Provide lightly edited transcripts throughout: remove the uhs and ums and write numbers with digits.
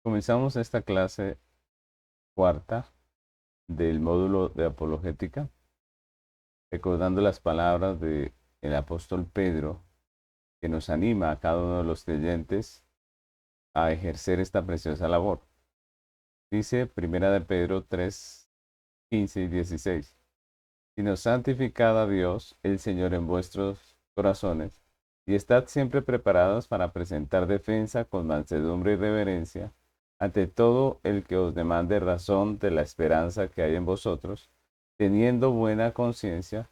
Comenzamos esta clase cuarta del módulo de apologética, recordando las palabras del apóstol Pedro, que nos anima a cada uno de los creyentes a ejercer esta preciosa labor. Dice Primera de Pedro 3, 15 y 16. Sino santificad a Dios, el Señor, en vuestros corazones, y estad siempre preparados para presentar defensa con mansedumbre y reverencia ante todo el que os demande razón de la esperanza que hay en vosotros, teniendo buena conciencia,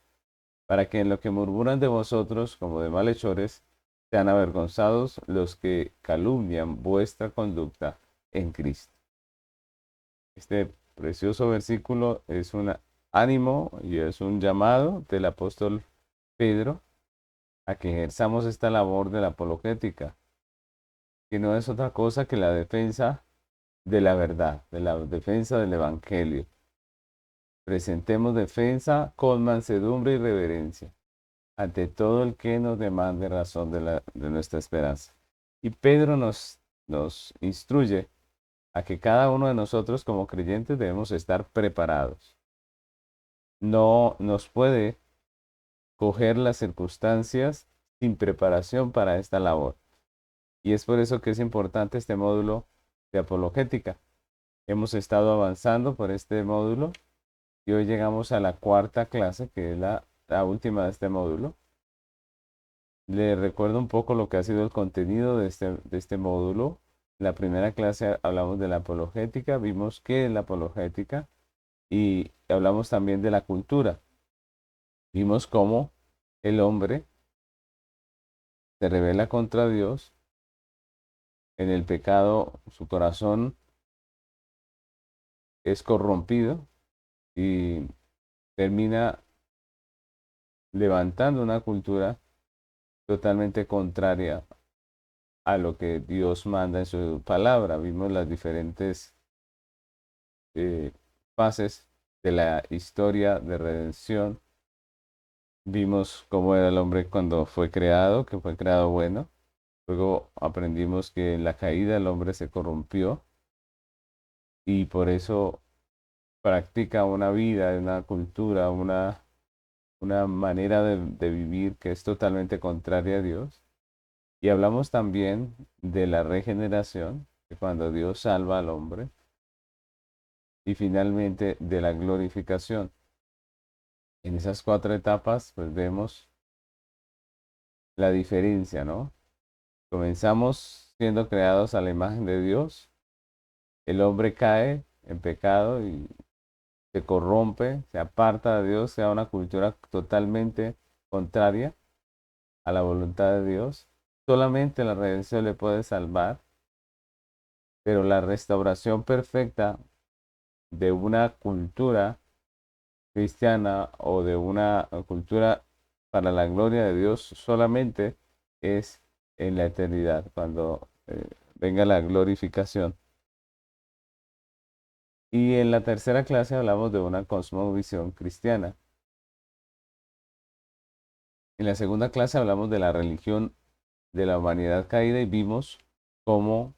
para que en lo que murmuran de vosotros como de malhechores, sean avergonzados los que calumnian vuestra conducta en Cristo. Este precioso versículo es un ánimo y es un llamado del apóstol Pedro a que ejerzamos esta labor de la apologética, que no es otra cosa que la defensa de la verdad, de la defensa del evangelio. Presentemos defensa con mansedumbre y reverencia ante todo el que nos demande razón de nuestra esperanza. Y Pedro nos instruye a que cada uno de nosotros como creyentes debemos estar preparados. No nos puede coger las circunstancias sin preparación para esta labor. Y es por eso que es importante este módulo de apologética. Hemos estado avanzando por este módulo y hoy llegamos a la cuarta clase, que es la última de este módulo. Le recuerdo un poco lo que ha sido el contenido de este módulo. En la primera clase hablamos de la apologética, vimos qué es la apologética y hablamos también de la cultura. Vimos cómo el hombre se rebela contra Dios, en el pecado su corazón es corrompido y termina levantando una cultura totalmente contraria a lo que Dios manda en su palabra. Vimos las diferentes eh, fases de la historia de redención. Vimos cómo era el hombre cuando fue creado, que fue creado bueno. Luego aprendimos que en la caída el hombre se corrompió y por eso practica una vida, una cultura, una manera de vivir que es totalmente contraria a Dios. Y hablamos también de la regeneración, que cuando Dios salva al hombre, y finalmente de la glorificación. En esas cuatro etapas, pues vemos la diferencia, ¿no? Comenzamos siendo creados a la imagen de Dios, el hombre cae en pecado y se corrompe, se aparta de Dios, se da una cultura totalmente contraria a la voluntad de Dios. Solamente la redención le puede salvar, pero la restauración perfecta de una cultura cristiana o de una cultura para la gloria de Dios solamente es en la eternidad, cuando venga la glorificación. Y en la tercera clase hablamos de una cosmovisión cristiana. En la segunda clase hablamos de la religión de la humanidad caída y vimos cómo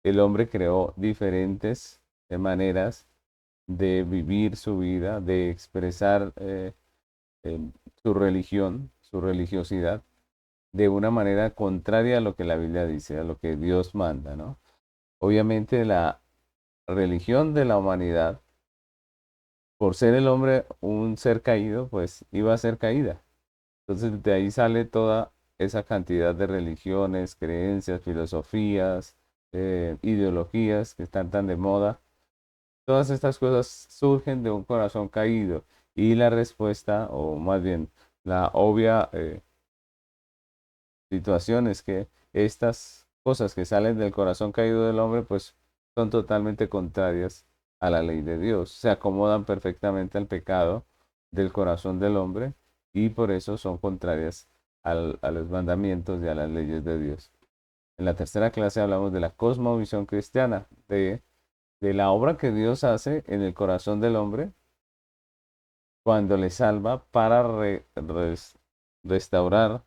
el hombre creó diferentes maneras de vivir su vida, de expresar eh, su religión, su religiosidad, de una manera contraria a lo que la Biblia dice, a lo que Dios manda, ¿no? Obviamente la religión de la humanidad, por ser el hombre un ser caído, pues iba a ser caída. Entonces de ahí sale toda esa cantidad de religiones, creencias, filosofías, ideologías que están tan de moda. Todas estas cosas surgen de un corazón caído y la respuesta, o más bien la obvia situación es que estas cosas que salen del corazón caído del hombre pues son totalmente contrarias a la ley de Dios. Se acomodan perfectamente al pecado del corazón del hombre y por eso son contrarias a los mandamientos y a las leyes de Dios. En la tercera clase hablamos de la cosmovisión cristiana, de la obra que Dios hace en el corazón del hombre cuando le salva para restaurar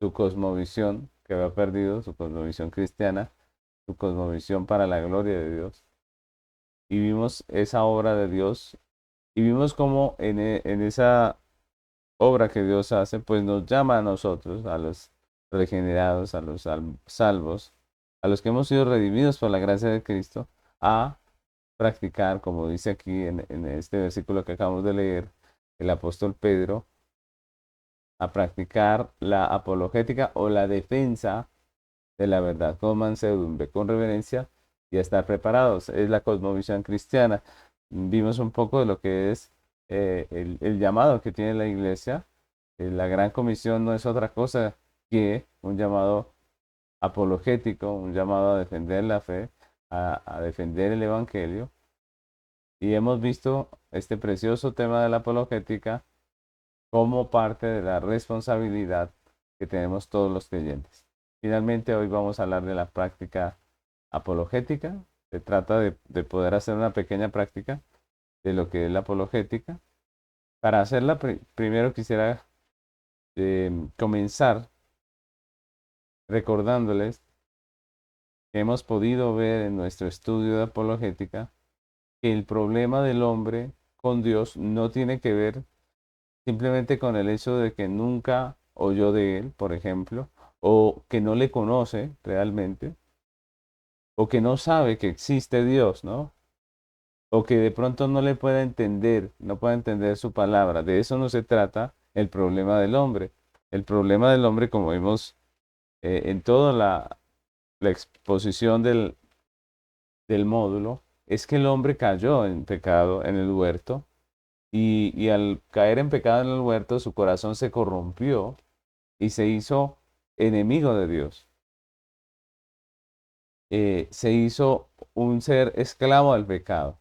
su cosmovisión que había perdido, su cosmovisión cristiana, su cosmovisión para la gloria de Dios. Y vimos esa obra de Dios y vimos cómo en esa obra que Dios hace, pues nos llama a nosotros, a los regenerados, a los salvos, a los que hemos sido redimidos por la gracia de Cristo, a practicar, como dice aquí en este versículo que acabamos de leer, el apóstol Pedro, a practicar la apologética o la defensa de la verdad con mansedumbre, con reverencia y a estar preparados. Es la cosmovisión cristiana. Vimos un poco de lo que es el llamado que tiene la iglesia. La gran comisión no es otra cosa que un llamado apologético, un llamado a defender la fe, a defender el evangelio. Y hemos visto este precioso tema de la apologética como parte de la responsabilidad que tenemos todos los creyentes. Finalmente, hoy vamos a hablar de la práctica apologética. Se trata de poder hacer una pequeña práctica de lo que es la apologética. Para hacerla, primero quisiera comenzar recordándoles que hemos podido ver en nuestro estudio de apologética que el problema del hombre con Dios no tiene que ver simplemente con el hecho de que nunca oyó de él, por ejemplo, o que no le conoce realmente, o que no sabe que existe Dios, ¿no? O que de pronto no le pueda entender, no pueda entender su palabra. De eso no se trata el problema del hombre. El problema del hombre, como vimos en toda la exposición del módulo, es que el hombre cayó en pecado en el huerto y al caer en pecado en el huerto, su corazón se corrompió y se hizo enemigo de Dios. Se hizo un ser esclavo al pecado.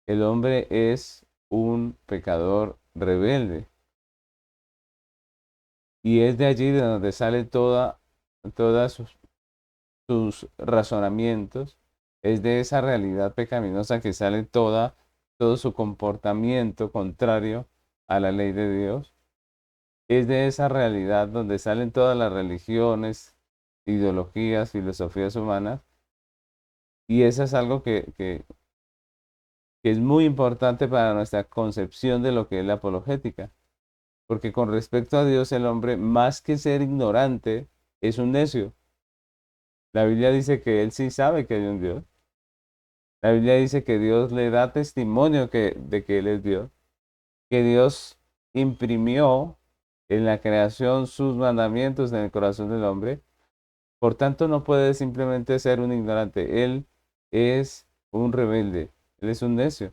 El hombre es un pecador rebelde. Y es de allí de donde sale todas sus razonamientos. Es de esa realidad pecaminosa que sale todo su comportamiento contrario a la ley de Dios. Es de esa realidad donde salen todas las religiones, ideologías, filosofías humanas. Y eso es algo que es muy importante para nuestra concepción de lo que es la apologética. Porque con respecto a Dios, el hombre, más que ser ignorante, es un necio. La Biblia dice que él sí sabe que hay un Dios. La Biblia dice que Dios le da testimonio de que Él es Dios. Que Dios imprimió en la creación sus mandamientos en el corazón del hombre. Por tanto, no puede simplemente ser un ignorante. Él es un rebelde. Él es un necio.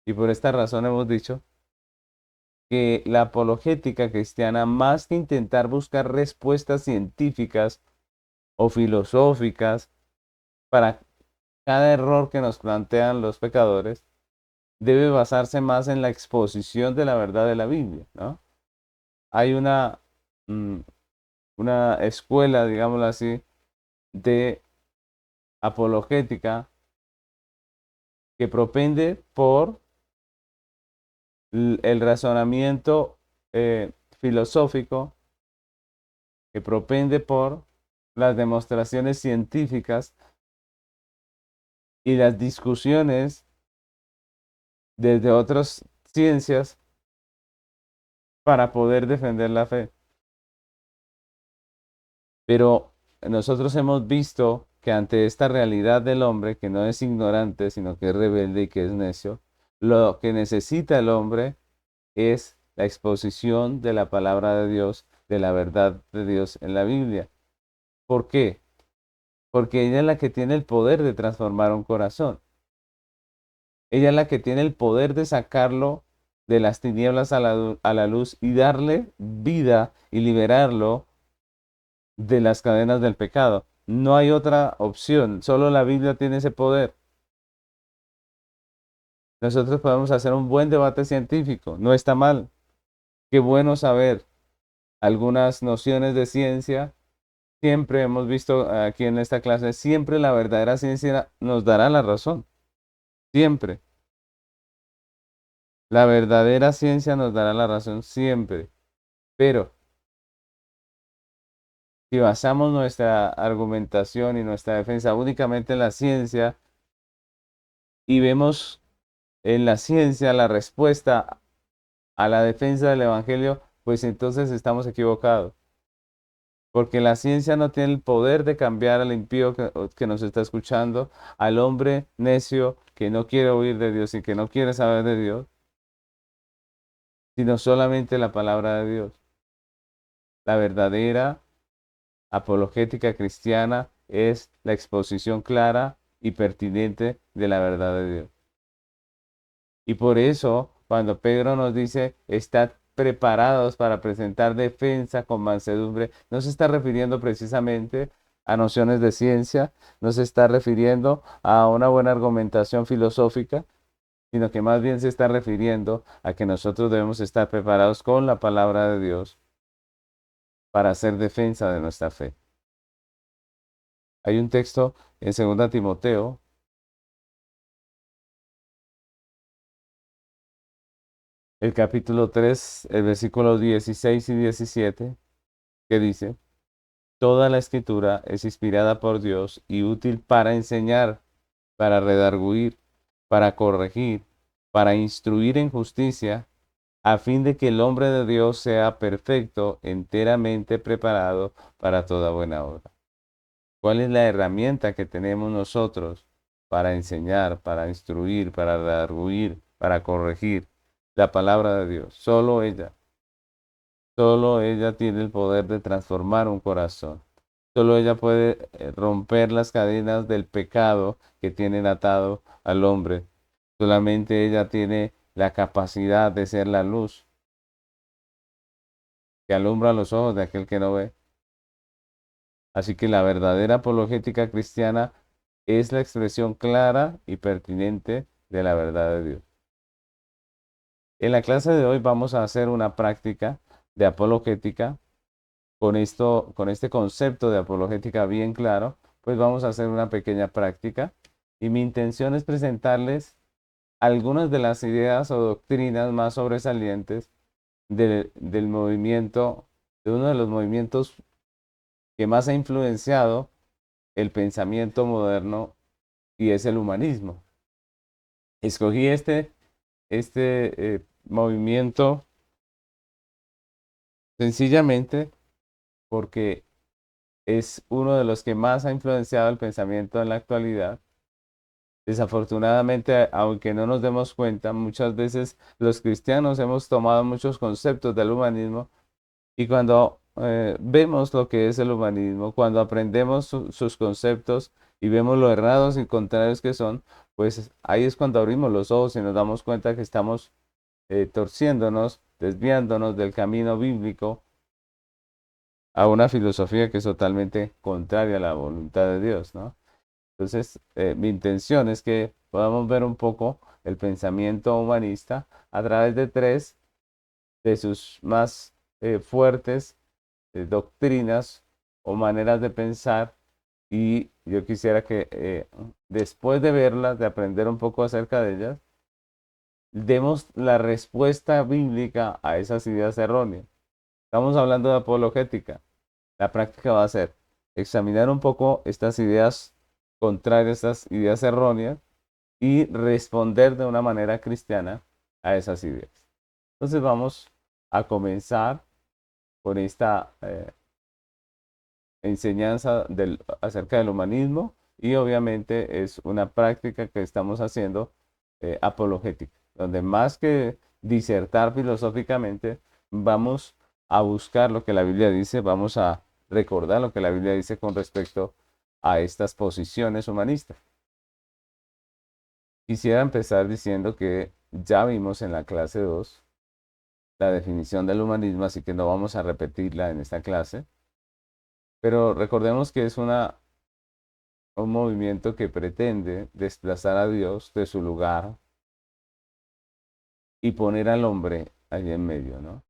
Y por esta razón hemos dicho que la apologética cristiana, más que intentar buscar respuestas científicas o filosóficas para cada error que nos plantean los pecadores, debe basarse más en la exposición de la verdad de la Biblia, ¿no? Hay mm, una escuela, digámoslo así, de apologética que propende por el razonamiento filosófico, que propende por las demostraciones científicas y las discusiones desde otras ciencias para poder defender la fe. Pero nosotros hemos visto que ante esta realidad del hombre, que no es ignorante, sino que es rebelde y que es necio, lo que necesita el hombre es la exposición de la palabra de Dios, de la verdad de Dios en la Biblia. ¿Por qué? Porque ella es la que tiene el poder de transformar un corazón. Ella es la que tiene el poder de sacarlo de las tinieblas a la luz y darle vida y liberarlo de las cadenas del pecado. No hay otra opción, solo la Biblia tiene ese poder. Nosotros podemos hacer un buen debate científico, no está mal. Qué bueno saber algunas nociones de ciencia. Siempre hemos visto aquí en esta clase, siempre la verdadera ciencia nos dará la razón. Siempre. La verdadera ciencia nos dará la razón siempre. Pero Si basamos nuestra argumentación y nuestra defensa únicamente en la ciencia y vemos en la ciencia la respuesta a la defensa del Evangelio, pues entonces estamos equivocados. Porque la ciencia no tiene el poder de cambiar al impío que nos está escuchando, al hombre necio que no quiere oír de Dios y que no quiere saber de Dios, sino solamente la palabra de Dios. La verdadera apologética cristiana es la exposición clara y pertinente de la verdad de Dios. Y por eso, cuando Pedro nos dice, estad preparados para presentar defensa con mansedumbre, no se está refiriendo precisamente a nociones de ciencia, no se está refiriendo a una buena argumentación filosófica, sino que más bien se está refiriendo a que nosotros debemos estar preparados con la palabra de Dios para hacer defensa de nuestra fe. Hay un texto en 2 Timoteo, el capítulo 3, el versículo 16 y 17, que dice, toda la escritura es inspirada por Dios y útil para enseñar, para redarguir, para corregir, para instruir en justicia, a fin de que el hombre de Dios sea perfecto, enteramente preparado para toda buena obra. ¿Cuál es la herramienta que tenemos nosotros para enseñar, para instruir, para redarguir, para corregir? La palabra de Dios, solo ella. Solo ella tiene el poder de transformar un corazón. Solo ella puede romper las cadenas del pecado que tienen atado al hombre. Solamente ella tiene la capacidad de ser la luz que alumbra los ojos de aquel que no ve. Así que la verdadera apologética cristiana es la expresión clara y pertinente de la verdad de Dios. En la clase de hoy vamos a hacer una práctica de apologética. Con este concepto de apologética bien claro, pues vamos a hacer una pequeña práctica. Y mi intención es presentarles algunas de las ideas o doctrinas más sobresalientes del movimiento, de uno de los movimientos que más ha influenciado el pensamiento moderno y es el humanismo. Escogí este movimiento sencillamente porque es uno de los que más ha influenciado el pensamiento en la actualidad. Desafortunadamente, aunque no nos demos cuenta, muchas veces los cristianos hemos tomado muchos conceptos del humanismo y cuando vemos lo que es el humanismo, cuando aprendemos sus conceptos y vemos lo errados y contrarios que son, pues ahí es cuando abrimos los ojos y nos damos cuenta que estamos torciéndonos, desviándonos del camino bíblico a una filosofía que es totalmente contraria a la voluntad de Dios, ¿no? Entonces, mi intención es que podamos ver un poco el pensamiento humanista a través de tres de sus más fuertes doctrinas o maneras de pensar y yo quisiera que después de verlas, de aprender un poco acerca de ellas, demos la respuesta bíblica a esas ideas erróneas. Estamos hablando de apologética. La práctica va a ser examinar un poco estas ideas contrarias, estas ideas erróneas y responder de una manera cristiana a esas ideas. Entonces vamos a comenzar con esta enseñanza acerca del humanismo y obviamente es una práctica que estamos haciendo apologética, donde más que disertar filosóficamente, vamos a buscar lo que la Biblia dice, vamos a recordar lo que la Biblia dice con respecto a estas posiciones humanistas. Quisiera empezar diciendo que ya vimos en la clase 2 la definición del humanismo, así que no vamos a repetirla en esta clase, pero recordemos que es un movimiento que pretende desplazar a Dios de su lugar y poner al hombre allí en medio, ¿no?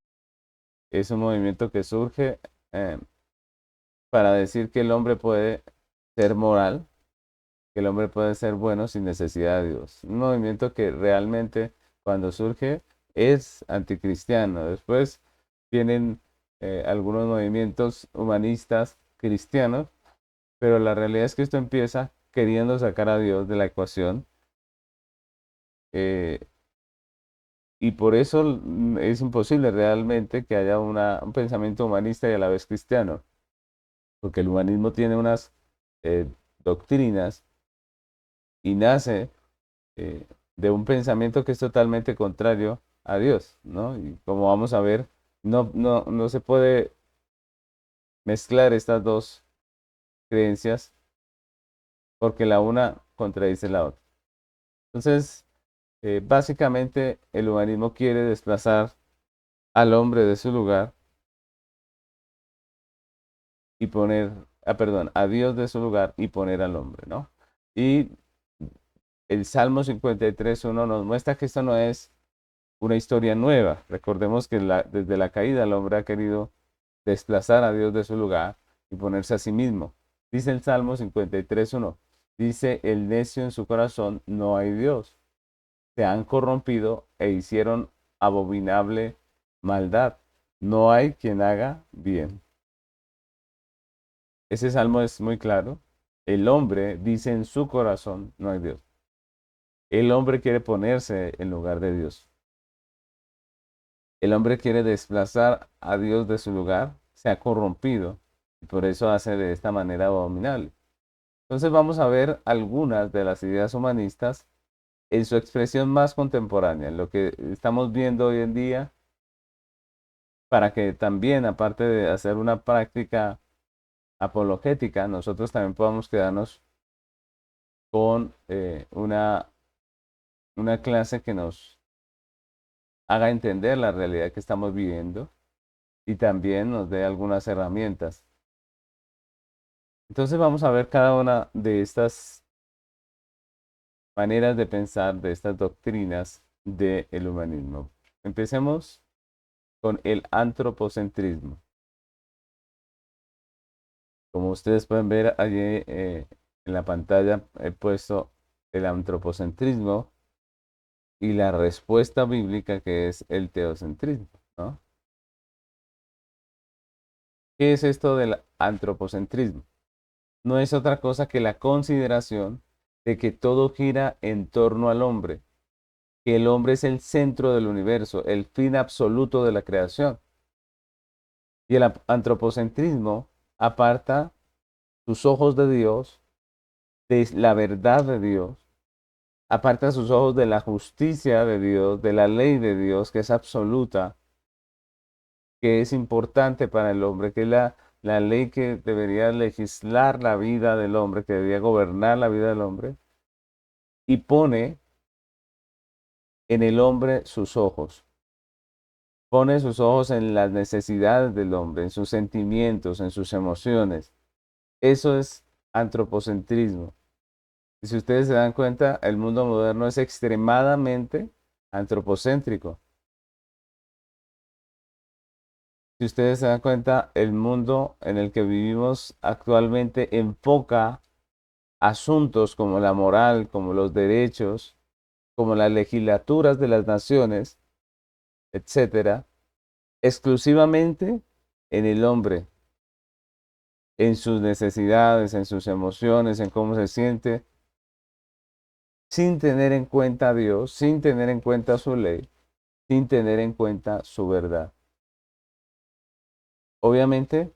Es un movimiento que surge eh, para decir que el hombre puede ser moral, que el hombre puede ser bueno sin necesidad de Dios. Un movimiento que realmente cuando surge es anticristiano. Después vienen algunos movimientos humanistas cristianos, pero la realidad es que esto empieza queriendo sacar a Dios de la ecuación, eh, y por eso es imposible realmente que haya un pensamiento humanista y a la vez cristiano, porque el humanismo tiene unas eh, doctrinas y nace eh, de un pensamiento que es totalmente contrario a Dios, ¿no? Y como vamos a ver, no se puede mezclar estas dos creencias porque la una contradice la otra. Entonces, básicamente el humanismo quiere desplazar al hombre de su lugar y poner, perdón, a Dios de su lugar y poner al hombre, ¿no? Y el Salmo 53:1 nos muestra que esto no es una historia nueva. Recordemos que desde la caída el hombre ha querido desplazar a Dios de su lugar y ponerse a sí mismo. Dice el Salmo 53:1, dice el necio en su corazón, no hay Dios. Se han corrompido e hicieron abominable maldad. No hay quien haga bien. Ese salmo es muy claro. El hombre dice en su corazón, no hay Dios. El hombre quiere ponerse en lugar de Dios. El hombre quiere desplazar a Dios de su lugar, se ha corrompido y por eso hace de esta manera abominable. Entonces vamos a ver algunas de las ideas humanistas en su expresión más contemporánea, en lo que estamos viendo hoy en día, para que también, aparte de hacer una práctica apologética, nosotros también podamos quedarnos con una clase que nos haga entender la realidad que estamos viviendo y también nos dé algunas herramientas. Entonces vamos a ver cada una de estas maneras de pensar, de estas doctrinas del humanismo. Empecemos con el antropocentrismo. Como ustedes pueden ver allí en la pantalla, he puesto el antropocentrismo y la respuesta bíblica que es el teocentrismo, ¿no? ¿Qué es esto del antropocentrismo? No es otra cosa que la consideración de que todo gira en torno al hombre, que el hombre es el centro del universo, el fin absoluto de la creación. Y el antropocentrismo aparta sus ojos de Dios, de la verdad de Dios, aparta sus ojos de la justicia de Dios, de la ley de Dios, que es absoluta, que es importante para el hombre, que es la ley que debería legislar la vida del hombre, que debería gobernar la vida del hombre, y pone en el hombre sus ojos. Pone sus ojos en las necesidades del hombre, en sus sentimientos, en sus emociones. Eso es antropocentrismo. Y si ustedes se dan cuenta, el mundo moderno es extremadamente antropocéntrico. Si ustedes se dan cuenta, el mundo en el que vivimos actualmente enfoca asuntos como la moral, como los derechos, como las legislaturas de las naciones, etcétera, exclusivamente en el hombre, en sus necesidades, en sus emociones, en cómo se siente, sin tener en cuenta a Dios, sin tener en cuenta su ley, sin tener en cuenta su verdad. Obviamente,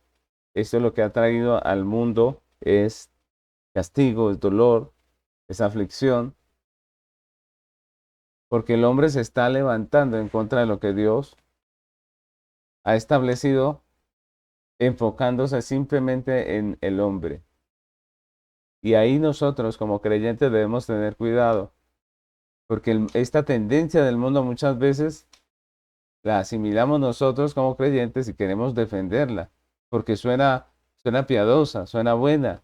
esto lo que ha traído al mundo es castigo, es dolor, es aflicción, porque el hombre se está levantando en contra de lo que Dios ha establecido, enfocándose simplemente en el hombre. Y ahí nosotros como creyentes debemos tener cuidado, porque esta tendencia del mundo muchas veces la asimilamos nosotros como creyentes y queremos defenderla, porque suena piadosa, suena buena,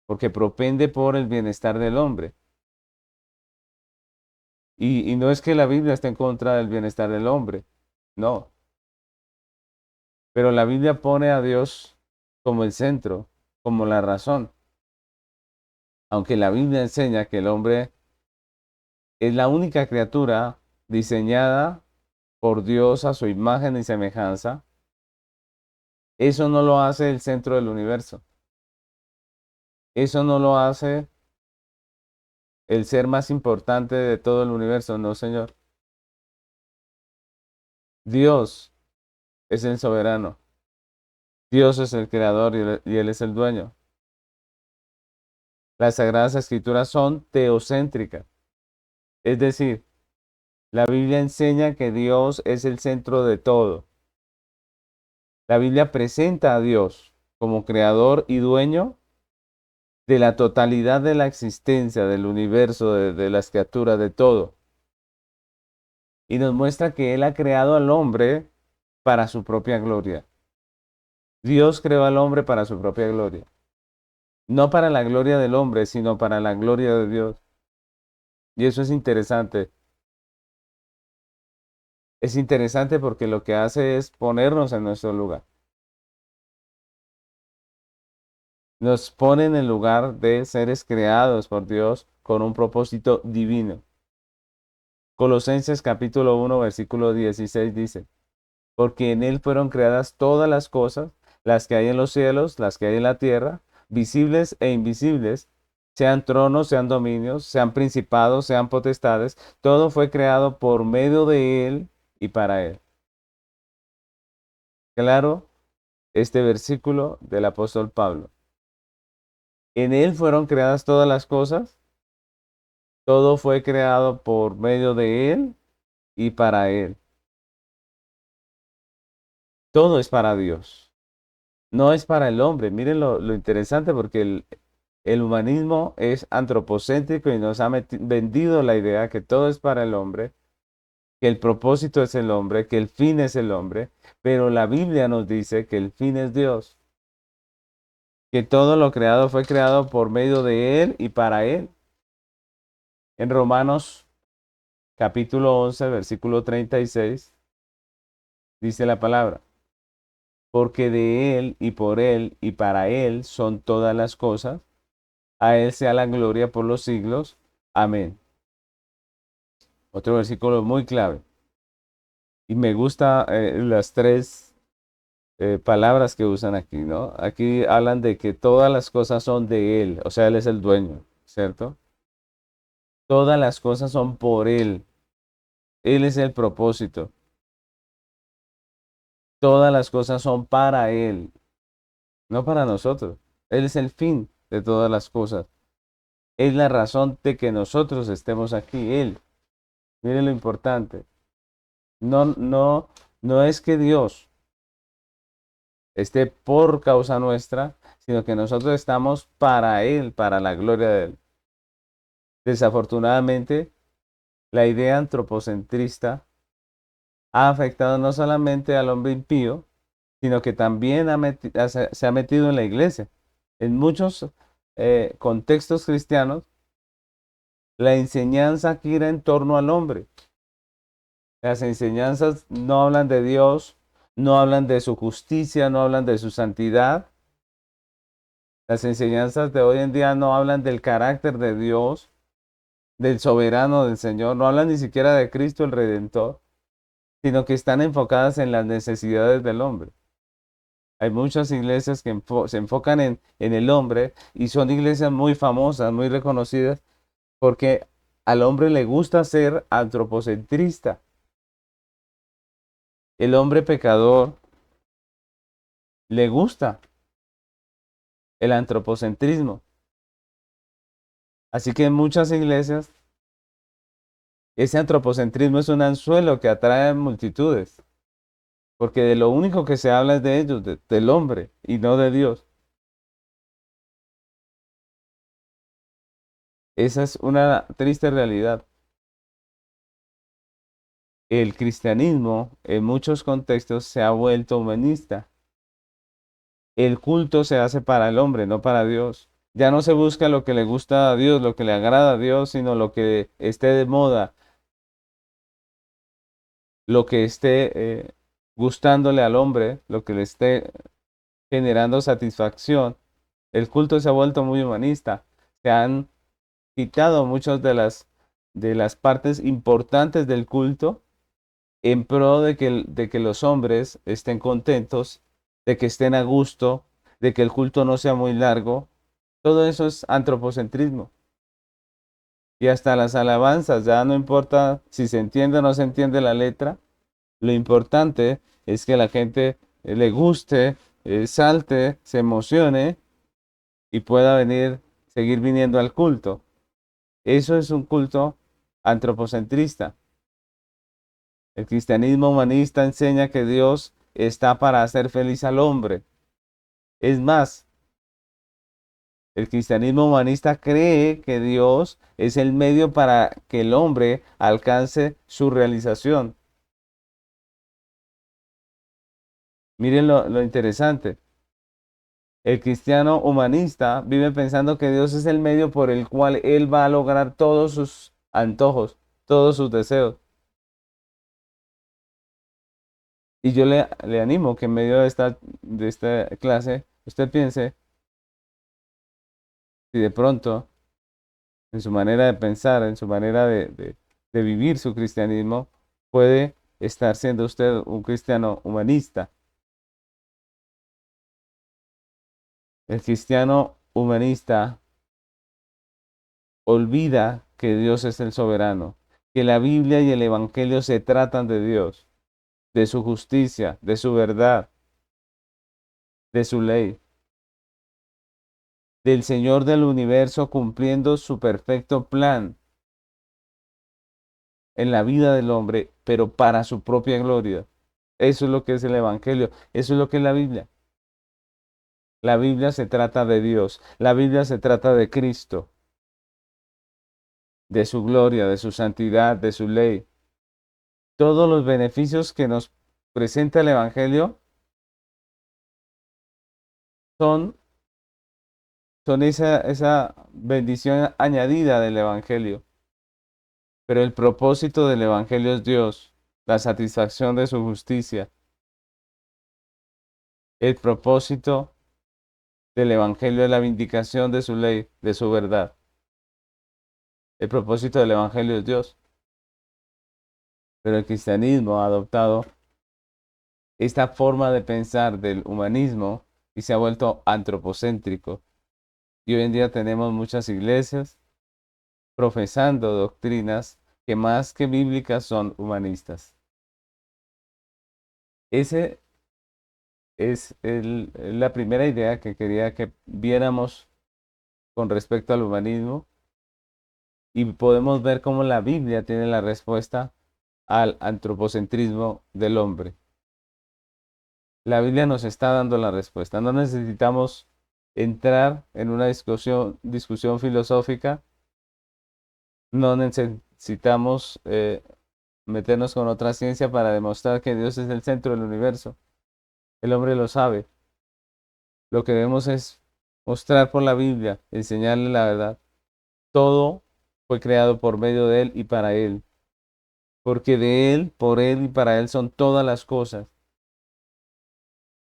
porque propende por el bienestar del hombre. Y no es que la Biblia esté en contra del bienestar del hombre, no, pero la Biblia pone a Dios como el centro, como la razón, aunque la Biblia enseña que el hombre es la única criatura diseñada por Dios a su imagen y semejanza, Eso no lo hace el centro del universo. Eso no lo hace el ser más importante de todo el universo, no, señor. Dios es el soberano. Dios es el creador y Él es el dueño. Las Sagradas Escrituras son teocéntricas. Es decir, la Biblia enseña que Dios es el centro de todo. La Biblia presenta a Dios como creador y dueño de la totalidad de la existencia, del universo, de las criaturas, de todo. Y nos muestra que Él ha creado al hombre para su propia gloria. Dios creó al hombre para su propia gloria. No para la gloria del hombre, sino para la gloria de Dios. Y eso es interesante. Es interesante porque lo que hace es ponernos en nuestro lugar. Nos pone en el lugar de seres creados por Dios con un propósito divino. Colosenses capítulo 1, versículo 16 dice, porque en Él fueron creadas todas las cosas, las que hay en los cielos, las que hay en la tierra, visibles e invisibles, sean tronos, sean dominios, sean principados, sean potestades, todo fue creado por medio de Él y para Él. Claro, este versículo del apóstol Pablo. En Él fueron creadas todas las cosas, todo fue creado por medio de Él y para Él. Todo es para Dios, no es para el hombre. Miren lo interesante porque el humanismo es antropocéntrico y nos ha vendido la idea que todo es para el hombre, que el propósito es el hombre, que el fin es el hombre, pero la Biblia nos dice que el fin es Dios, que todo lo creado fue creado por medio de Él y para Él. En Romanos capítulo 11, versículo 36, dice la palabra, porque de Él y por Él y para Él son todas las cosas, a Él sea la gloria por los siglos. Amén. Otro versículo muy clave. Y me gusta las tres palabras que usan aquí, ¿no? Aquí hablan de que todas las cosas son de Él, o sea, Él es el dueño, ¿cierto? Todas las cosas son por Él. Él es el propósito. Todas las cosas son para Él, no para nosotros. Él es el fin de todas las cosas. Es la razón de que nosotros estemos aquí, Él. Miren lo importante. No es que Dios esté por causa nuestra, sino que nosotros estamos para Él, para la gloria de Él. Desafortunadamente, la idea antropocentrista ha afectado no solamente al hombre impío, sino que también se ha metido en la iglesia. En muchos contextos cristianos, la enseñanza gira en torno al hombre. Las enseñanzas no hablan de Dios, no hablan de su justicia, no hablan de su santidad. Las enseñanzas de hoy en día no hablan del carácter de Dios, del soberano del Señor, no hablan ni siquiera de Cristo el Redentor, sino que están enfocadas en las necesidades del hombre. Hay muchas iglesias que se enfocan en el hombre y son iglesias muy famosas, muy reconocidas, porque al hombre le gusta ser antropocentrista. El hombre pecador le gusta el antropocentrismo. Así que en muchas iglesias ese antropocentrismo es un anzuelo que atrae multitudes, porque de lo único que se habla es de ellos, del hombre y no de Dios. Esa es una triste realidad. El cristianismo en muchos contextos se ha vuelto humanista. El culto se hace para el hombre, no para Dios. Ya no se busca lo que le gusta a Dios, lo que le agrada a Dios, sino lo que esté de moda, lo que esté gustándole al hombre, lo que le esté generando satisfacción. El culto se ha vuelto muy humanista. Se han quitado muchas de las partes importantes del culto en pro de que los hombres estén contentos de que estén a gusto, de que el culto no sea muy largo. Todo eso es antropocentrismo. Y hasta las alabanzas, ya no importa si se entiende o no se entiende la letra, lo importante es que la gente le guste, salte, se emocione y pueda venir, seguir viniendo al culto. Eso es un culto antropocentrista. El cristianismo humanista enseña que Dios está para hacer feliz al hombre. Es más, el cristianismo humanista cree que Dios es el medio para que el hombre alcance su realización. Miren lo interesante. El cristiano humanista vive pensando que Dios es el medio por el cual él va a lograr todos sus antojos, todos sus deseos. Y yo le animo que en medio de esta clase usted piense si de pronto en su manera de pensar, en su manera de vivir su cristianismo, puede estar siendo usted un cristiano humanista. El cristiano humanista olvida que Dios es el soberano, que la Biblia y el Evangelio se tratan de Dios, de su justicia, de su verdad, de su ley, del Señor del universo cumpliendo su perfecto plan en la vida del hombre, pero para su propia gloria. Eso es lo que es el Evangelio, eso es lo que es la Biblia. La Biblia se trata de Dios, la Biblia se trata de Cristo, de su gloria, de su santidad, de su ley. Todos los beneficios que nos presenta el Evangelio son, son esa bendición añadida del Evangelio. Pero el propósito del Evangelio es Dios, la satisfacción de su justicia. El propósito del Evangelio es la vindicación de su ley, de su verdad. El propósito del Evangelio es Dios. Pero el cristianismo ha adoptado esta forma de pensar del humanismo y se ha vuelto antropocéntrico. Y hoy en día tenemos muchas iglesias profesando doctrinas que más que bíblicas son humanistas. Ese es la primera idea que quería que viéramos con respecto al humanismo y podemos ver cómo la Biblia tiene la respuesta al antropocentrismo del hombre. La Biblia nos está dando la respuesta. No necesitamos entrar en una discusión filosófica. No necesitamos meternos con otra ciencia para demostrar que Dios es el centro del universo. El hombre lo sabe. Lo que debemos es mostrar por la Biblia, enseñarle la verdad. Todo fue creado por medio de Él y para Él. Porque de Él, por Él y para Él son todas las cosas.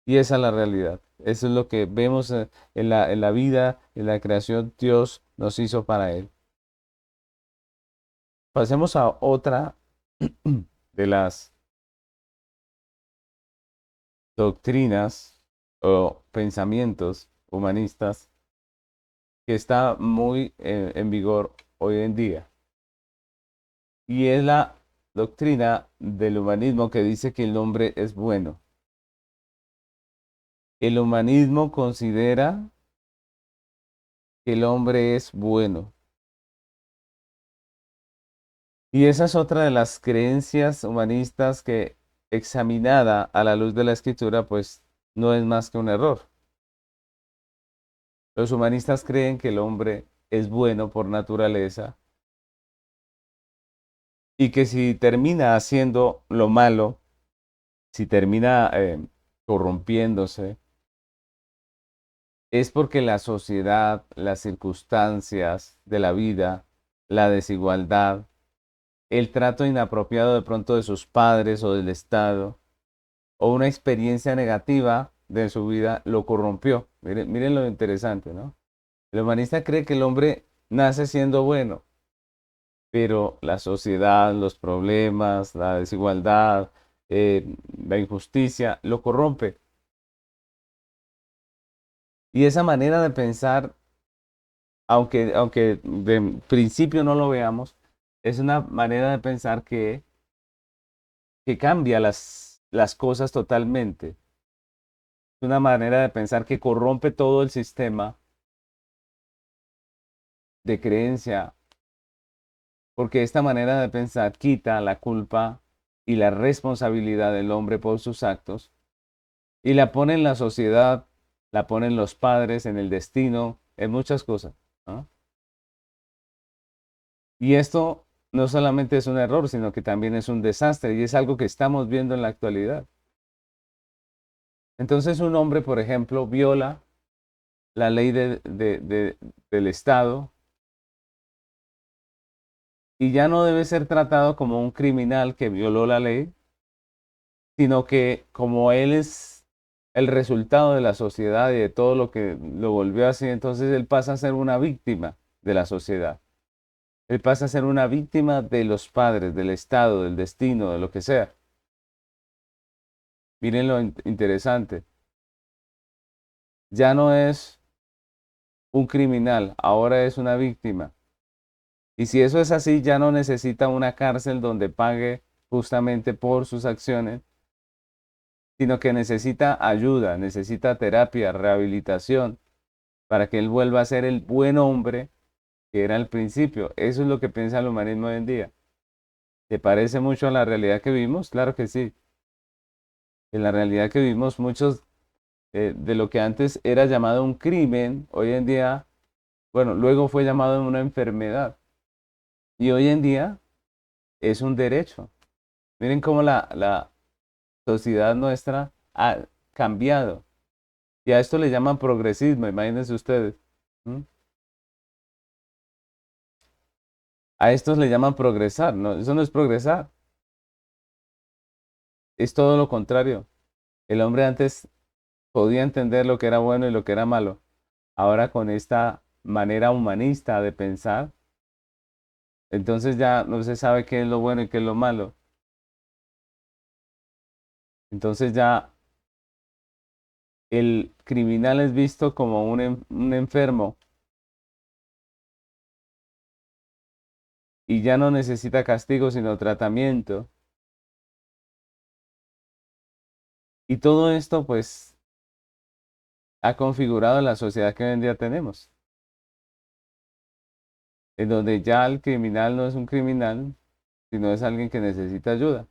Y esa es la realidad. Eso es lo que vemos en la vida, en la creación. Dios nos hizo para Él. Pasemos a otra de las doctrinas o pensamientos humanistas que está muy en vigor hoy en día. Y es la doctrina del humanismo que dice que el hombre es bueno. El humanismo considera que el hombre es bueno. Y esa es otra de las creencias humanistas que, examinada a la luz de la escritura, pues no es más que un error. Los humanistas creen que el hombre es bueno por naturaleza y que si termina haciendo lo malo, si termina corrompiéndose, es porque la sociedad, las circunstancias de la vida, la desigualdad, el trato inapropiado de pronto de sus padres o del Estado, o una experiencia negativa de su vida lo corrompió. Miren, miren lo interesante, ¿no? El humanista cree que el hombre nace siendo bueno, pero la sociedad, los problemas, la desigualdad, la injusticia lo corrompe. Y esa manera de pensar, aunque de principio no lo veamos, es una manera de pensar que cambia las cosas totalmente. Es una manera de pensar que corrompe todo el sistema de creencia, porque esta manera de pensar quita la culpa y la responsabilidad del hombre por sus actos y la pone en la sociedad, la pone en los padres, en el destino, en muchas cosas, ¿no? Y esto no solamente es un error, sino que también es un desastre y es algo que estamos viendo en la actualidad. Entonces un hombre, por ejemplo, viola la ley del Estado y ya no debe ser tratado como un criminal que violó la ley, sino que como él es el resultado de la sociedad y de todo lo que lo volvió así, entonces él pasa a ser una víctima de la sociedad. Él pasa a ser una víctima de los padres, del Estado, del destino, de lo que sea. Miren lo interesante. Ya no es un criminal, ahora es una víctima. Y si eso es así, ya no necesita una cárcel donde pague justamente por sus acciones, sino que necesita ayuda, necesita terapia, rehabilitación, para que él vuelva a ser el buen hombre que era al principio. Eso es lo que piensa el humanismo hoy en día. ¿Te parece mucho a la realidad que vivimos? Claro que sí. En la realidad que vivimos, muchos de lo que antes era llamado un crimen, hoy en día, bueno, luego fue llamado una enfermedad. Y hoy en día es un derecho. Miren cómo la sociedad nuestra ha cambiado. Y a esto le llaman progresismo, imagínense ustedes. ¿Mm? A estos le llaman progresar, no, eso no es progresar, es todo lo contrario. El hombre antes podía entender lo que era bueno y lo que era malo. Ahora con esta manera humanista de pensar, entonces ya no se sabe qué es lo bueno y qué es lo malo. Entonces ya el criminal es visto como un enfermo y ya no necesita castigo sino tratamiento. Y todo esto pues ha configurado la sociedad que hoy en día tenemos, en donde ya el criminal no es un criminal, sino es alguien que necesita ayuda.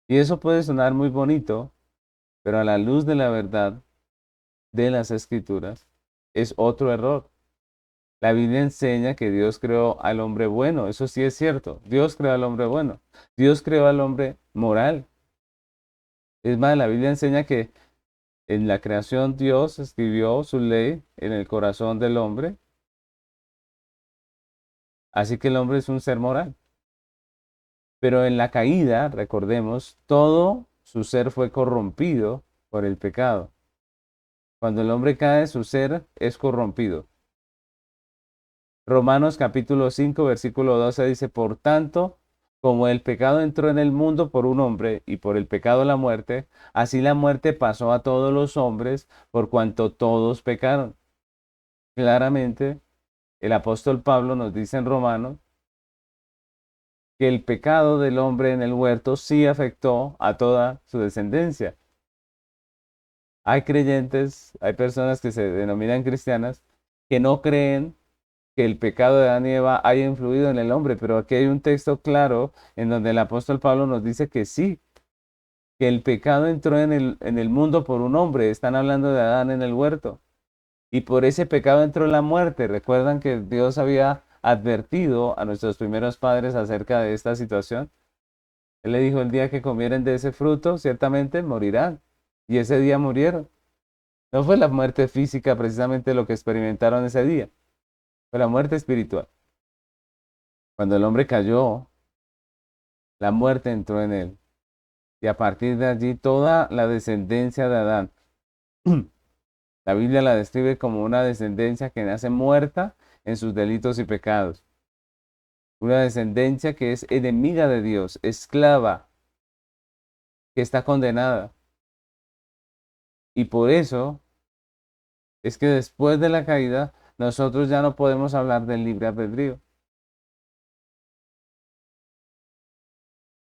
Y eso puede sonar muy bonito, pero a la luz de la verdad de las escrituras es otro error. La Biblia enseña que Dios creó al hombre bueno, eso sí es cierto. Dios creó al hombre bueno. Dios creó al hombre moral. Es más, la Biblia enseña que en la creación Dios escribió su ley en el corazón del hombre, así que el hombre es un ser moral. Pero en la caída, recordemos, todo su ser fue corrompido por el pecado. Cuando el hombre cae, su ser es corrompido. Romanos capítulo 5 versículo 12 dice, por tanto, como el pecado entró en el mundo por un hombre y por el pecado la muerte, así la muerte pasó a todos los hombres por cuanto todos pecaron. Claramente, el apóstol Pablo nos dice en Romanos que el pecado del hombre en el huerto sí afectó a toda su descendencia. Hay creyentes, hay personas que se denominan cristianas que no creen que el pecado de Adán y Eva haya influido en el hombre, pero aquí hay un texto claro en donde el apóstol Pablo nos dice que sí, que el pecado entró en el mundo por un hombre. Están hablando de Adán en el huerto. Y por ese pecado entró la muerte. Recuerdan que Dios había advertido a nuestros primeros padres acerca de esta situación. Él le dijo, el día que comieren de ese fruto, ciertamente morirán. Y ese día murieron. No fue la muerte física precisamente lo que experimentaron ese día, fue la muerte espiritual. Cuando el hombre cayó, la muerte entró en él. Y a partir de allí toda la descendencia de Adán, la Biblia la describe como una descendencia que nace muerta en sus delitos y pecados. Una descendencia que es enemiga de Dios, esclava, que está condenada. Y por eso es que después de la caída, nosotros ya no podemos hablar del libre albedrío.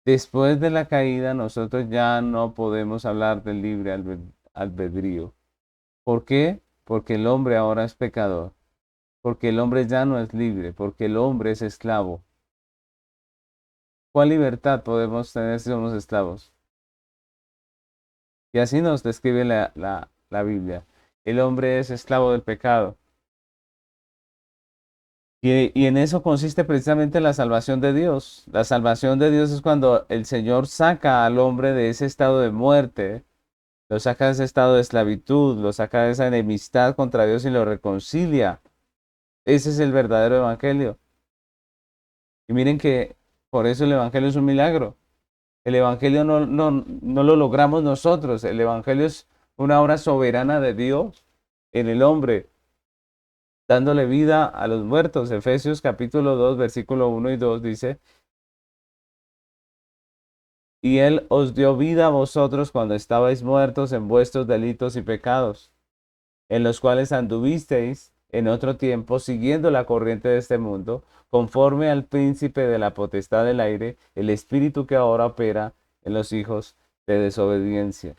Después de la caída, nosotros ya no podemos hablar del libre albedrío. ¿Por qué? Porque el hombre ahora es pecador, porque el hombre ya no es libre, porque el hombre es esclavo. ¿Cuál libertad podemos tener si somos esclavos? Y así nos describe la Biblia. El hombre es esclavo del pecado. Y en eso consiste precisamente la salvación de Dios. La salvación de Dios es cuando el Señor saca al hombre de ese estado de muerte, lo saca de ese estado de esclavitud, lo saca de esa enemistad contra Dios y lo reconcilia. Ese es el verdadero evangelio. Y miren que por eso el evangelio es un milagro. El evangelio no lo logramos nosotros. El evangelio es una obra soberana de Dios en el hombre, dándole vida a los muertos. Efesios capítulo 2, versículo 1 y 2 dice, y Él os dio vida a vosotros cuando estabais muertos en vuestros delitos y pecados, en los cuales anduvisteis en otro tiempo, siguiendo la corriente de este mundo, conforme al príncipe de la potestad del aire, el espíritu que ahora opera en los hijos de desobediencia.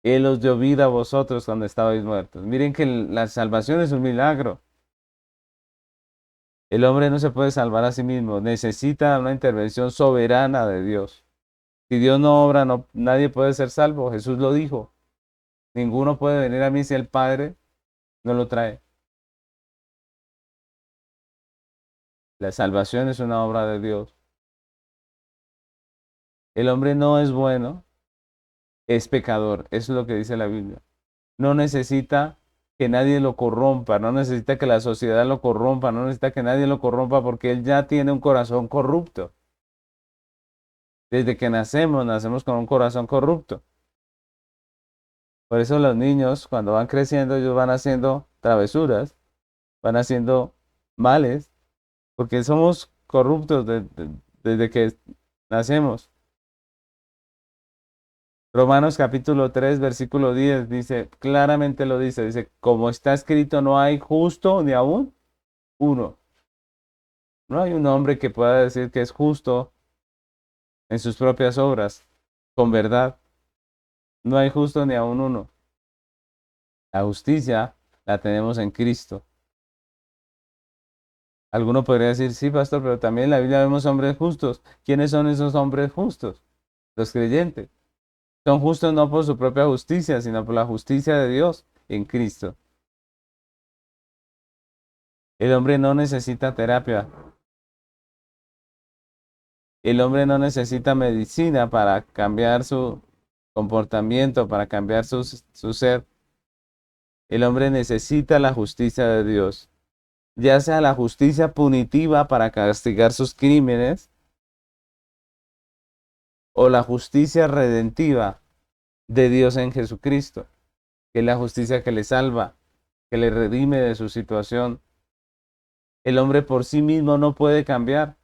Él os dio vida a vosotros cuando estabais muertos. Miren que la salvación es un milagro. El hombre no se puede salvar a sí mismo, necesita una intervención soberana de Dios. Si Dios no obra, nadie puede ser salvo. Jesús lo dijo. Ninguno puede venir a mí si el Padre no lo trae. La salvación es una obra de Dios. El hombre no es bueno, es pecador. Eso es lo que dice la Biblia. No necesita que nadie lo corrompa, no necesita que la sociedad lo corrompa, no necesita que nadie lo corrompa porque él ya tiene un corazón corrupto. Desde que nacemos, nacemos con un corazón corrupto. Por eso los niños, cuando van creciendo, ellos van haciendo travesuras, van haciendo males, porque somos corruptos desde que nacemos. Romanos capítulo 3 versículo 10 dice, claramente lo dice, como está escrito, no hay justo ni aún uno. No hay un hombre que pueda decir que es justo en sus propias obras, con verdad. No hay justo ni aún uno. La justicia la tenemos en Cristo. Alguno podría decir, sí, pastor, pero también en la Biblia vemos hombres justos. ¿Quiénes son esos hombres justos? Los creyentes. Son justos no por su propia justicia, sino por la justicia de Dios en Cristo. El hombre no necesita terapia. El hombre no necesita medicina para cambiar su comportamiento, para cambiar su ser. El hombre necesita la justicia de Dios, ya sea la justicia punitiva para castigar sus crímenes o la justicia redentiva de Dios en Jesucristo, que es la justicia que le salva, que le redime de su situación. El hombre por sí mismo no puede cambiar.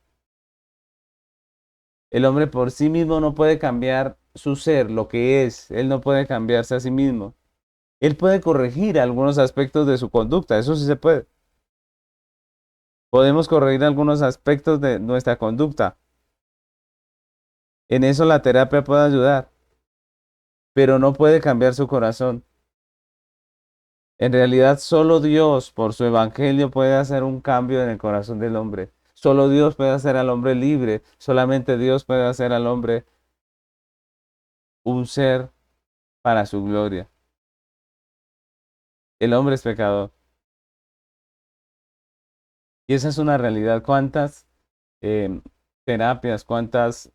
El hombre por sí mismo no puede cambiar su ser, lo que es. Él no puede cambiarse a sí mismo. Él puede corregir algunos aspectos de su conducta, eso sí se puede. Podemos corregir algunos aspectos de nuestra conducta. En eso la terapia puede ayudar, pero no puede cambiar su corazón. En realidad, solo Dios, por su evangelio, puede hacer un cambio en el corazón del hombre. Solo Dios puede hacer al hombre libre. Solamente Dios puede hacer al hombre un ser para su gloria. El hombre es pecador. Y esa es una realidad. ¿Cuántas eh, terapias, cuántas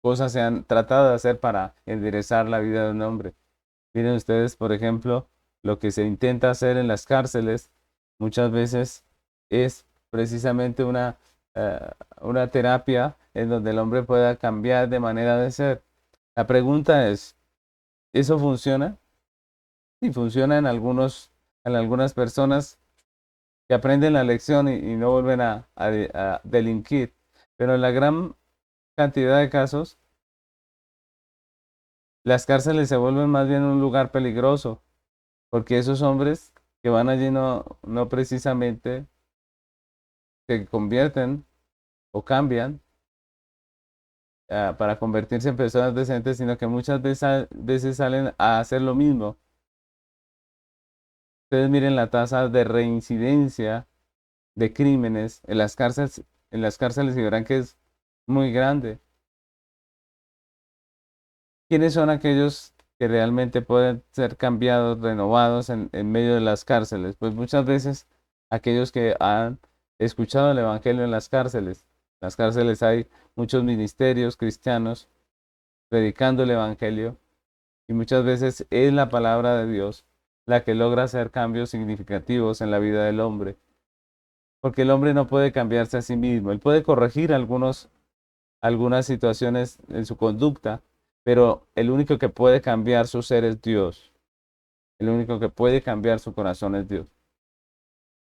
cosas se han tratado de hacer para enderezar la vida de un hombre? Miren ustedes, por ejemplo, lo que se intenta hacer en las cárceles muchas veces es precisamente eh, una terapia en donde el hombre pueda cambiar de manera de ser. La pregunta es, ¿eso funciona? Sí, funciona en algunas personas que aprenden la lección y no vuelven a delinquir, pero en la gran cantidad de casos, las cárceles se vuelven más bien un lugar peligroso. porque esos hombres que van allí no precisamente se convierten o cambian para convertirse en personas decentes, sino que muchas veces salen a hacer lo mismo. Ustedes miren la tasa de reincidencia de crímenes en las cárceles y verán que es muy grande. ¿Quiénes son aquellos que realmente pueden ser cambiados, renovados en medio de las cárceles? Pues muchas veces aquellos que han escuchado el Evangelio en las cárceles. En las cárceles hay muchos ministerios cristianos predicando el Evangelio y muchas veces es la palabra de Dios la que logra hacer cambios significativos en la vida del hombre. Porque el hombre no puede cambiarse a sí mismo. Él puede corregir algunas situaciones en su conducta, pero el único que puede cambiar su ser es Dios. El único que puede cambiar su corazón es Dios.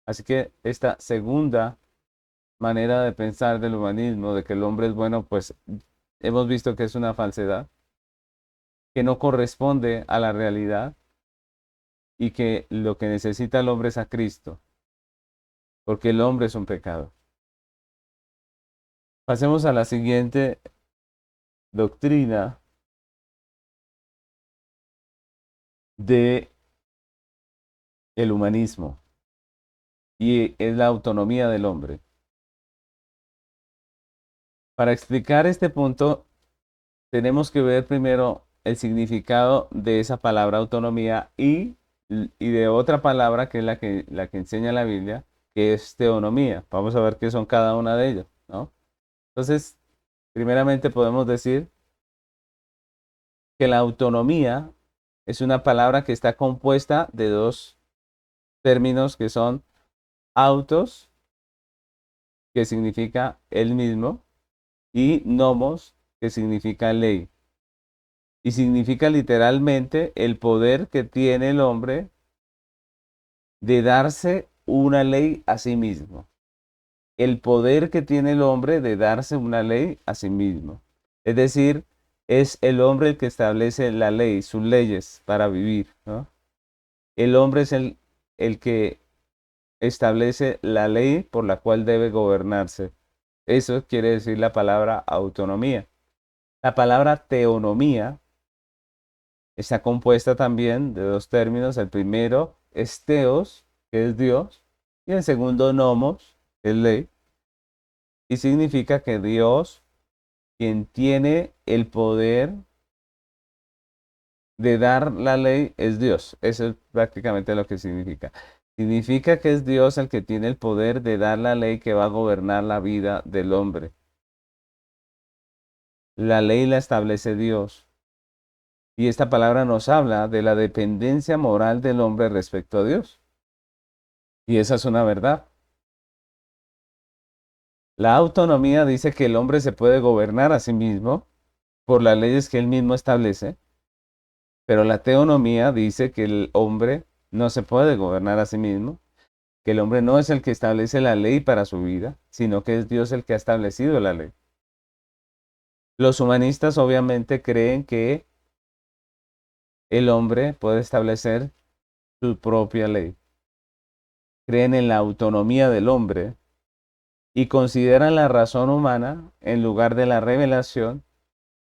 Así que esta segunda manera de pensar del humanismo, de que el hombre es bueno, pues hemos visto que es una falsedad, que no corresponde a la realidad y que lo que necesita el hombre es a Cristo, porque el hombre es un pecado. Pasemos a la siguiente doctrina de el humanismo y es la autonomía del hombre. Para explicar este punto, tenemos que ver primero el significado de esa palabra autonomía y de otra palabra que es la que enseña la Biblia, que es teonomía. Vamos a ver qué son cada una de ellas, ¿no? Entonces, primeramente podemos decir que la autonomía es una palabra que está compuesta de dos términos que son autos, que significa el mismo, y nomos, que significa ley. Y significa literalmente el poder que tiene el hombre de darse una ley a sí mismo. El poder que tiene el hombre de darse una ley a sí mismo. Es decir, es el hombre el que establece la ley, sus leyes para vivir, ¿no? El hombre es el que establece la ley por la cual debe gobernarse. Eso quiere decir la palabra autonomía. La palabra teonomía está compuesta también de dos términos. El primero es teos, que es Dios, y el segundo nomos, que es ley, y significa que Dios, quien tiene el poder de dar la ley, es Dios. Eso es prácticamente lo que significa. Significa que es Dios el que tiene el poder de dar la ley que va a gobernar la vida del hombre. La ley la establece Dios. Y esta palabra nos habla de la dependencia moral del hombre respecto a Dios. Y esa es una verdad. La autonomía dice que el hombre se puede gobernar a sí mismo por las leyes que él mismo establece, pero la teonomía dice que el hombre no se puede gobernar a sí mismo, que el hombre no es el que establece la ley para su vida, sino que es Dios el que ha establecido la ley. Los humanistas obviamente creen que el hombre puede establecer su propia ley. Creen en la autonomía del hombre y consideran la razón humana, en lugar de la revelación,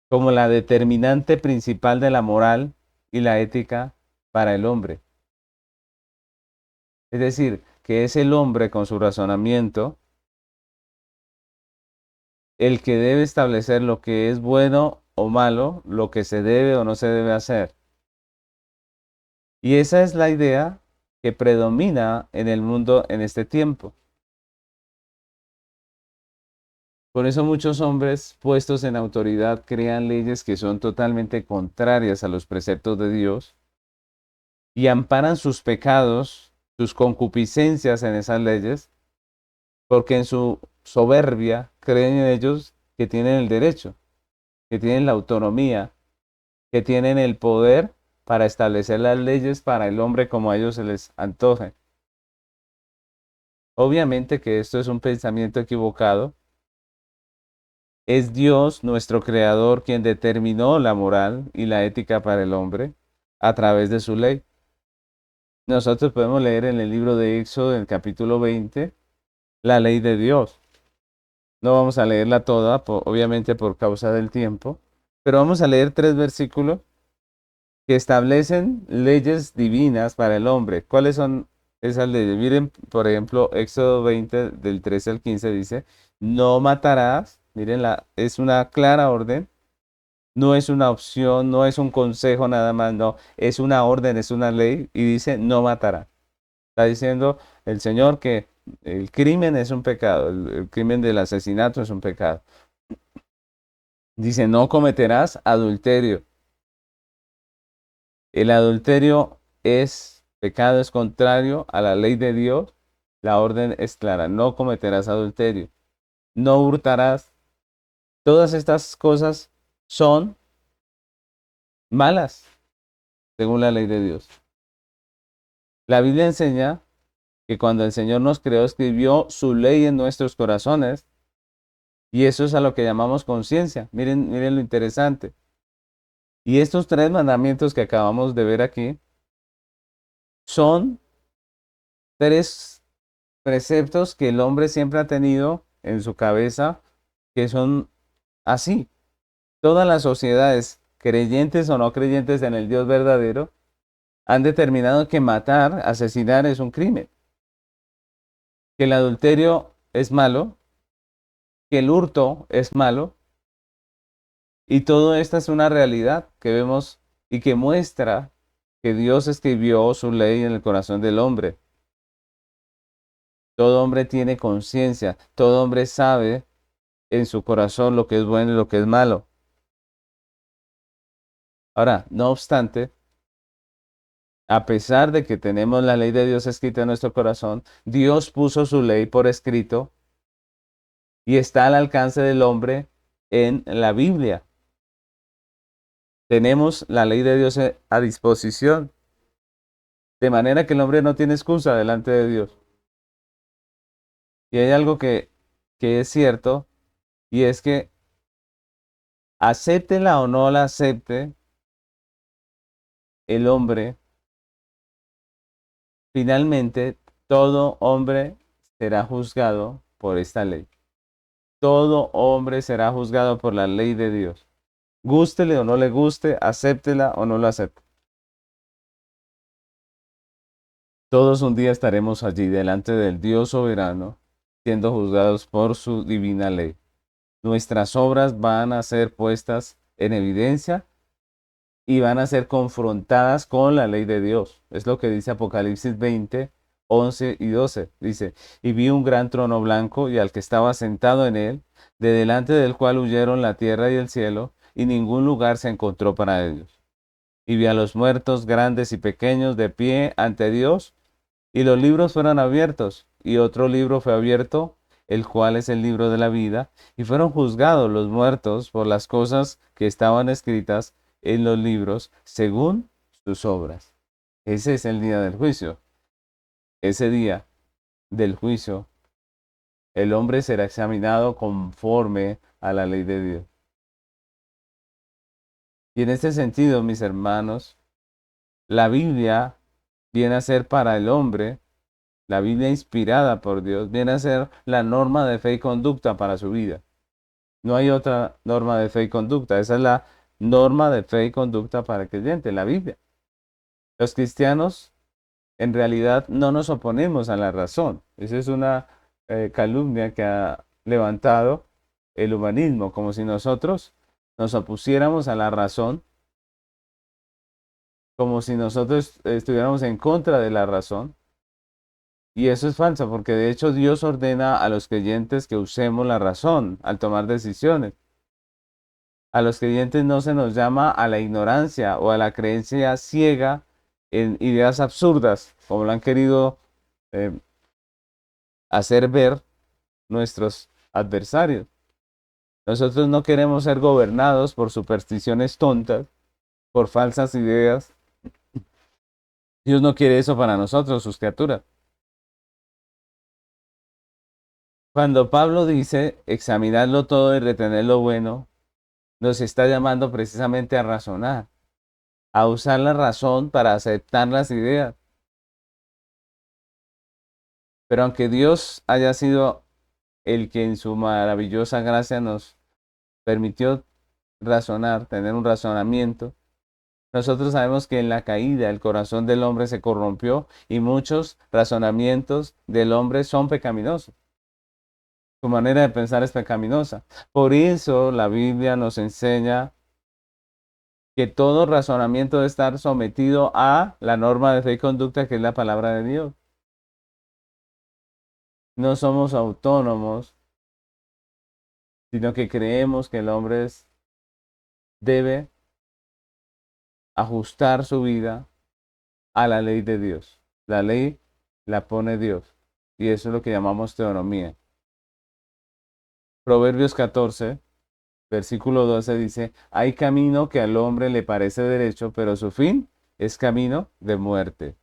como la determinante principal de la moral y la ética para el hombre. Es decir, que es el hombre con su razonamiento el que debe establecer lo que es bueno o malo, lo que se debe o no se debe hacer. Y esa es la idea que predomina en el mundo en este tiempo. Por eso muchos hombres puestos en autoridad crean leyes que son totalmente contrarias a los preceptos de Dios y amparan sus pecados, sus concupiscencias en esas leyes, porque en su soberbia creen en ellos que tienen el derecho, que tienen la autonomía, que tienen el poder para establecer las leyes para el hombre como a ellos se les antoje. Obviamente que esto es un pensamiento equivocado. Es Dios, nuestro creador, quien determinó la moral y la ética para el hombre a través de su ley. nosotros podemos leer en el libro de Éxodo, en el capítulo 20, la ley de Dios. No vamos a leerla toda, obviamente por causa del tiempo, pero vamos a leer 3 versículos que establecen leyes divinas para el hombre. ¿Cuáles son esas leyes? Miren, por ejemplo, Éxodo 20, del 13 al 15 dice, no matarás. Miren, es una clara orden. No es una opción, no es un consejo nada más, no, es una orden, es una ley y dice no matarás. Está diciendo el Señor que el crimen es un pecado, el crimen del asesinato es un pecado. Dice no cometerás adulterio. El adulterio es pecado, es contrario a la ley de Dios. La orden es clara, no cometerás adulterio, no hurtarás. Todas estas cosas son malas según la ley de Dios. La Biblia enseña que cuando el Señor nos creó, escribió su ley en nuestros corazones, y eso es a lo que llamamos conciencia. Miren, miren lo interesante. Y estos 3 mandamientos que acabamos de ver aquí son 3 preceptos que el hombre siempre ha tenido en su cabeza, que son así. Todas las sociedades, creyentes o no creyentes en el Dios verdadero, han determinado que matar, asesinar es un crimen, que el adulterio es malo, que el hurto es malo, y todo esto es una realidad que vemos y que muestra que Dios escribió su ley en el corazón del hombre. Todo hombre tiene conciencia, todo hombre sabe en su corazón lo que es bueno y lo que es malo. Ahora, no obstante, a pesar de que tenemos la ley de Dios escrita en nuestro corazón, Dios puso su ley por escrito y está al alcance del hombre en la Biblia. Tenemos la ley de Dios a disposición, de manera que el hombre no tiene excusa delante de Dios. Y hay algo que es cierto, y es que acéptela o no la acepte, el hombre, finalmente todo hombre será juzgado por esta ley. Todo hombre será juzgado por la ley de Dios. Gústele o no le guste, acéptela o no la acepte. Todos un día estaremos allí delante del Dios soberano, siendo juzgados por su divina ley. Nuestras obras van a ser puestas en evidencia y van a ser confrontadas con la ley de Dios. Es lo que dice Apocalipsis 20, 11 y 12. Dice, y vi un gran trono blanco y al que estaba sentado en él, de delante del cual huyeron la tierra y el cielo, y ningún lugar se encontró para ellos. Y vi a los muertos, grandes y pequeños, de pie ante Dios, y los libros fueron abiertos, y otro libro fue abierto, el cual es el libro de la vida, y fueron juzgados los muertos por las cosas que estaban escritas en los libros según sus obras. Ese es el día del juicio. Ese día del juicio, el hombre será examinado conforme a la ley de Dios. Y en este sentido, mis hermanos, la Biblia viene a ser para el hombre, la Biblia inspirada por Dios, viene a ser la norma de fe y conducta para su vida. No hay otra norma de fe y conducta. Esa es la norma de fe y conducta para el creyente, la Biblia. Los cristianos en realidad no nos oponemos a la razón. Esa es una calumnia que ha levantado el humanismo, como si nosotros nos opusiéramos a la razón, como si nosotros estuviéramos en contra de la razón. Y eso es falso, porque de hecho Dios ordena a los creyentes que usemos la razón al tomar decisiones. A los creyentes no se nos llama a la ignorancia o a la creencia ciega en ideas absurdas, como lo han querido eh, hacer ver nuestros adversarios. Nosotros no queremos ser gobernados por supersticiones tontas, por falsas ideas. Dios no quiere eso para nosotros, sus criaturas. Cuando Pablo dice examinarlo todo y retener lo bueno, nos está llamando precisamente a razonar, a usar la razón para aceptar las ideas. Pero aunque Dios haya sido el que en su maravillosa gracia nos permitió razonar, tener un razonamiento, nosotros sabemos que en la caída el corazón del hombre se corrompió y muchos razonamientos del hombre son pecaminosos. Su manera de pensar es pecaminosa. Por eso la Biblia nos enseña que todo razonamiento debe estar sometido a la norma de fe y conducta que es la palabra de Dios. No somos autónomos, sino que creemos que el hombre debe ajustar su vida a la ley de Dios. La ley la pone Dios y eso es lo que llamamos teonomía. Proverbios 14, versículo 12 dice, hay camino que al hombre le parece derecho, pero su fin es camino de muerte.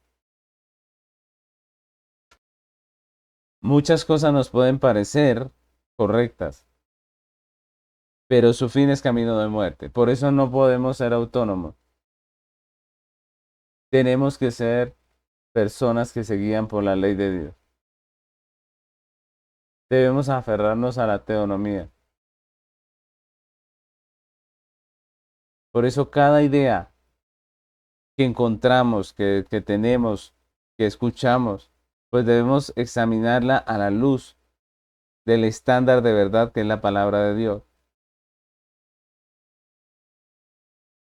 Muchas cosas nos pueden parecer correctas, pero su fin es camino de muerte. Por eso no podemos ser autónomos. Tenemos que ser personas que se guían por la ley de Dios. Debemos aferrarnos a la teonomía. Por eso cada idea que encontramos, que tenemos, que escuchamos, pues debemos examinarla a la luz del estándar de verdad que es la palabra de Dios.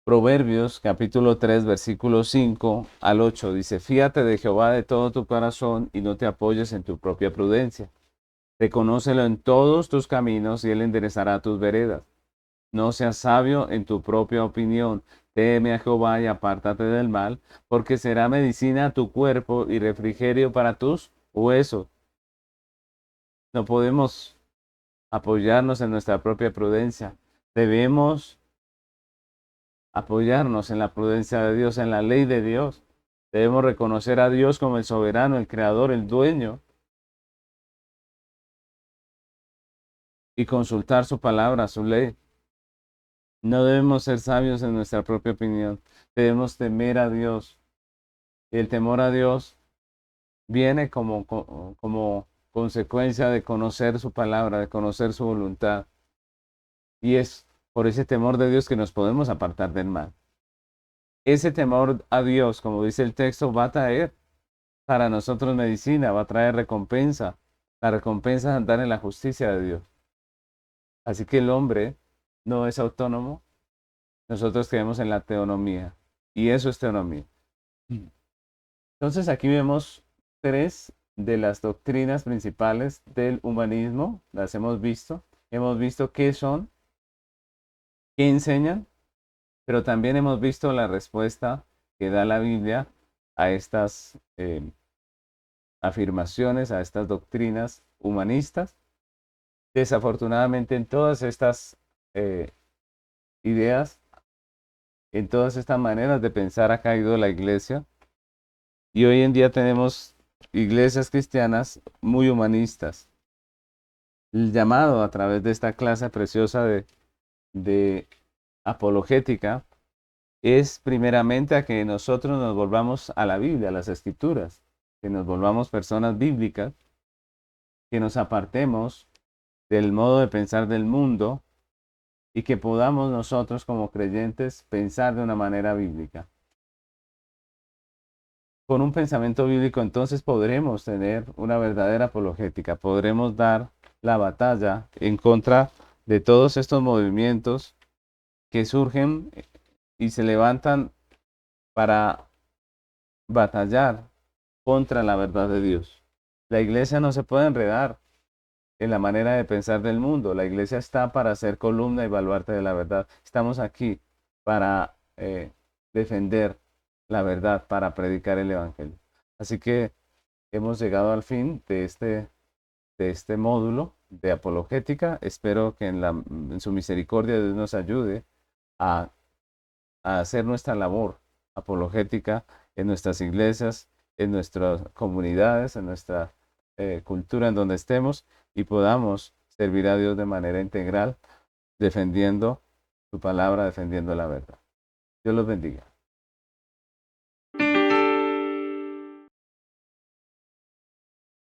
Proverbios capítulo 3 versículo 5 al 8 dice, fíate de Jehová de todo tu corazón y no te apoyes en tu propia prudencia. Reconócelo en todos tus caminos y él enderezará tus veredas. No seas sabio en tu propia opinión. Teme a Jehová y apártate del mal, porque será medicina a tu cuerpo y refrigerio para tus huesos. No podemos apoyarnos en nuestra propia prudencia. Debemos apoyarnos en la prudencia de Dios, en la ley de Dios. Debemos reconocer a Dios como el soberano, el creador, el dueño, y consultar su palabra, su ley. No debemos ser sabios en nuestra propia opinión. Debemos temer a Dios. Y el temor a Dios viene como consecuencia de conocer su palabra, de conocer su voluntad. Y es por ese temor de Dios que nos podemos apartar del mal. Ese temor a Dios, como dice el texto, va a traer para nosotros medicina, va a traer recompensa. La recompensa es andar en la justicia de Dios. Así que el hombre no es autónomo. Nosotros creemos en la teonomía. Y eso es teonomía. Entonces aquí vemos tres de las doctrinas principales del humanismo. Las hemos visto. Hemos visto qué son, qué enseñan, pero también hemos visto la respuesta que da la Biblia a estas afirmaciones, a estas doctrinas humanistas. Desafortunadamente en todas estas ideas, en todas estas maneras de pensar ha caído la iglesia y hoy en día tenemos iglesias cristianas muy humanistas. El llamado a través de esta clase preciosa de apologética es primeramente a que nosotros nos volvamos a la Biblia, a las Escrituras, que nos volvamos personas bíblicas, que nos apartemos del modo de pensar del mundo y que podamos nosotros como creyentes pensar de una manera bíblica. Con un pensamiento bíblico entonces podremos tener una verdadera apologética, podremos dar la batalla en contra de todos estos movimientos que surgen y se levantan para batallar contra la verdad de Dios. La iglesia no se puede enredar en la manera de pensar del mundo. La iglesia está para ser columna y baluarte de la verdad. Estamos aquí para defender la verdad, para predicar el evangelio. Así que hemos llegado al fin de este módulo de apologética. Espero que en su misericordia Dios nos ayude a, a hacer nuestra labor apologética en nuestras iglesias, en nuestras comunidades, en nuestra cultura en donde estemos y podamos servir a Dios de manera integral, defendiendo su palabra, defendiendo la verdad. Dios los bendiga.